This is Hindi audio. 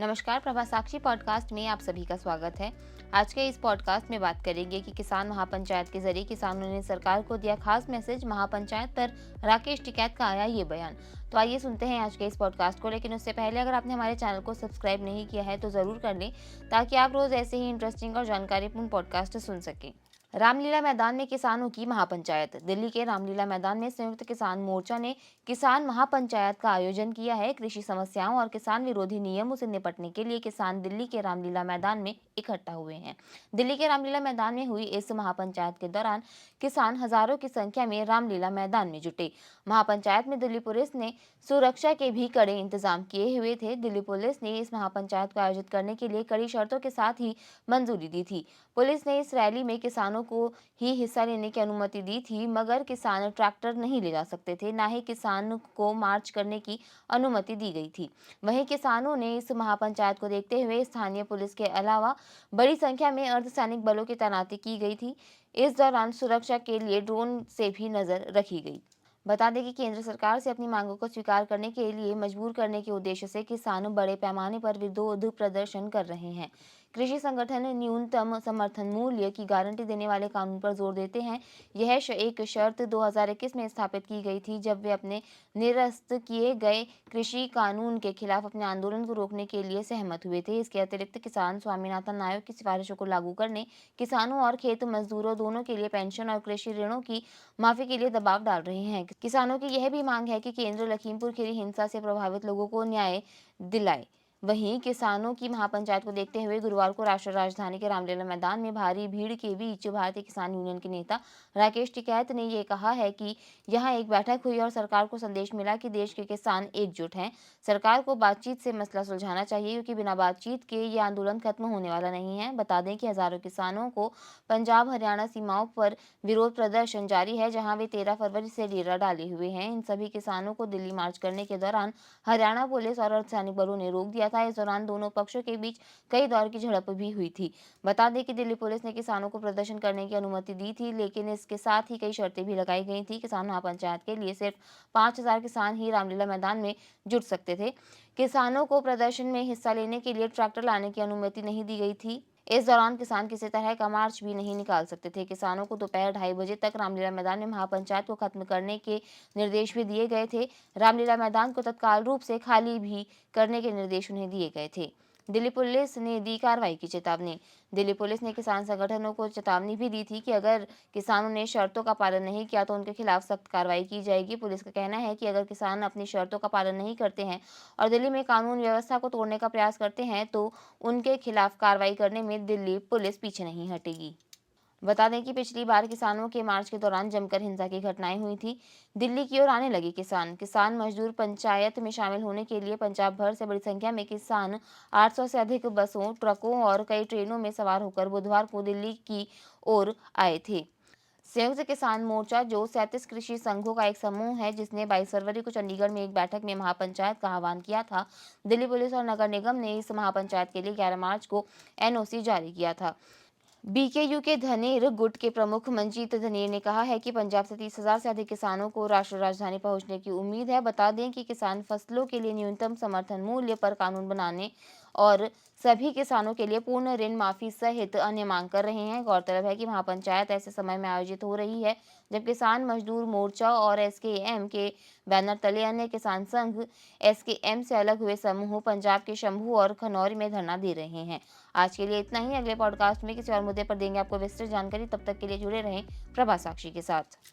नमस्कार, प्रभा साक्षी पॉडकास्ट में आप सभी का स्वागत है। आज के इस पॉडकास्ट में बात करेंगे कि किसान महापंचायत के जरिए किसानों ने सरकार को दिया खास मैसेज, महापंचायत पर राकेश टिकैत का आया ये बयान। तो आइए सुनते हैं आज के इस पॉडकास्ट को। लेकिन उससे पहले अगर आपने हमारे चैनल को सब्सक्राइब नहीं किया है तो जरूर कर लें, ताकि आप रोज ऐसे ही इंटरेस्टिंग और जानकारीपूर्ण पॉडकास्ट सुन सकें। रामलीला मैदान में किसानों की महापंचायत। दिल्ली के रामलीला मैदान में संयुक्त किसान मोर्चा ने किसान महापंचायत का आयोजन किया है। कृषि समस्याओं और किसान विरोधी नियमों से निपटने के लिए किसान दिल्ली के रामलीला मैदान में इकट्ठा हुए हैं। दिल्ली के रामलीला मैदान में हुई इस महापंचायत के दौरान किसान हजारों की संख्या में रामलीला मैदान में जुटे। महापंचायत में दिल्ली पुलिस ने सुरक्षा के भी कड़े इंतजाम किए हुए थे। दिल्ली पुलिस ने इस महापंचायत को आयोजित करने के लिए कड़ी शर्तों के साथ ही मंजूरी दी थी। पुलिस ने इस रैली में किसानों को ही हिस्सा लेने की अनुमति दी थी, मगर किसान ट्रैक्टर नहीं ले जा सकते थे, ना ही किसान को मार्च करने की अनुमति दी गई थी। वहीं किसानों ने इस महापंचायत को देखते हुए स्थानीय पुलिस के अलावा बड़ी संख्या में अर्धसैनिक बलों की तैनाती की गई थी। इस दौरान सुरक्षा के लिए ड्रोन से भी नजर रखी गई। बता दें कि केंद्र सरकार से अपनी मांगों को स्वीकार करने के लिए मजबूर करने के उद्देश्य से किसान बड़े पैमाने पर विरोध प्रदर्शन कर रहे हैं। कृषि संगठन न्यूनतम समर्थन मूल्य की गारंटी देने वाले कानून पर जोर देते हैं। यह एक शर्त 2021 में स्थापित की गई थी, जब वे अपने निरस्त किए गए कृषि कानून के खिलाफ अपने आंदोलन को रोकने के लिए सहमत हुए थे। इसके अतिरिक्त किसान स्वामीनाथन आयोग की सिफारिशों को लागू करने, किसानों और खेत मजदूरों दोनों के लिए पेंशन और कृषि ऋणों की माफी के लिए दबाव डाल रहे हैं। किसानों की यह भी मांग है कि केंद्र लखीमपुर खीरी हिंसा से प्रभावित लोगों को न्याय दिलाए। वहीं किसानों की महापंचायत को देखते हुए गुरुवार को राष्ट्रीय राजधानी के रामलीला मैदान में भारी भीड़ के बीच भारतीय किसान यूनियन के नेता राकेश टिकैत ने यह कहा है कि यहां एक बैठक हुई और सरकार को संदेश मिला कि देश के किसान एकजुट हैं। सरकार को बातचीत से मसला सुलझाना चाहिए, क्योंकि बिना बातचीत के ये आंदोलन खत्म होने वाला नहीं है। बता दें कि हजारों किसानों को पंजाब हरियाणा सीमाओं पर विरोध प्रदर्शन जारी है, जहां वे 13 फरवरी से डेरा डाले हुए हैं। इन सभी किसानों को दिल्ली मार्च करने के दौरान हरियाणा पुलिस और अर्धसैनिक बलों ने रोक दिया था। इस दौरान दोनों पक्षों के बीच कई दौर की झड़प भी हुई थी। बता दें कि दिल्ली पुलिस ने किसानों को प्रदर्शन करने की अनुमति दी थी, लेकिन इसके साथ ही कई शर्तें भी लगाई गई थी। किसान महापंचायत के लिए सिर्फ 5,000 किसान ही रामलीला मैदान में जुट सकते थे। किसानों को प्रदर्शन में हिस्सा लेने के लिए ट्रैक्टर लाने की अनुमति नहीं दी गई थी। इस दौरान किसान किसी तरह का मार्च भी नहीं निकाल सकते थे। किसानों को दोपहर 2:30 तक रामलीला मैदान में महापंचायत को खत्म करने के निर्देश भी दिए गए थे। रामलीला मैदान को तत्काल रूप से खाली भी करने के निर्देश उन्हें दिए गए थे। दिल्ली पुलिस ने दी कार्रवाई की चेतावनी। दिल्ली पुलिस ने किसान संगठनों को चेतावनी भी दी थी कि अगर किसानों ने शर्तों का पालन नहीं किया तो उनके खिलाफ सख्त कार्रवाई की जाएगी। पुलिस का कहना है कि अगर किसान अपनी शर्तों का पालन नहीं करते हैं और दिल्ली में कानून व्यवस्था को तोड़ने का प्रयास करते हैं, तो उनके खिलाफ कार्रवाई करने में दिल्ली पुलिस पीछे नहीं हटेगी। बता दें कि पिछली बार किसानों के मार्च के दौरान जमकर हिंसा की घटनाएं हुई थी। दिल्ली की ओर आने लगे किसान मजदूर पंचायत में शामिल होने के लिए पंजाब भर से बड़ी संख्या में किसान 800 से अधिक बसों, ट्रकों और कई ट्रेनों में सवार होकर बुधवार को दिल्ली की ओर आए थे। संयुक्त किसान मोर्चा, जो 37 कृषि संघों का एक समूह है, जिसने 22 फरवरी को चंडीगढ़ में एक बैठक में महापंचायत का आह्वान किया था। दिल्ली पुलिस और नगर निगम ने इस महापंचायत के लिए 11 मार्च को एनओसी जारी किया था। बीकेयू के धनेर गुट के प्रमुख मंजीत धनेर ने कहा है कि पंजाब से 30,000 से अधिक किसानों को राष्ट्रीय राजधानी पहुंचने की उम्मीद है। बता दें कि किसान फसलों के लिए न्यूनतम समर्थन मूल्य पर कानून बनाने और सभी किसानों के लिए पूर्ण ऋण माफी सहित अन्य मांग कर रहे हैं। गौरतलब है कि महापंचायत ऐसे समय में आयोजित हो रही है जब किसान मजदूर मोर्चा और एसकेएम के बैनर तले अन्य किसान संघ एसकेएम से अलग हुए समूह पंजाब के शंभू और खनौरी में धरना दे रहे हैं। आज के लिए इतना ही। अगले पॉडकास्ट में किसी और मुद्दे पर देंगे आपको विस्तृत जानकारी। तब तक के लिए जुड़े रहें प्रभा साक्षी के साथ।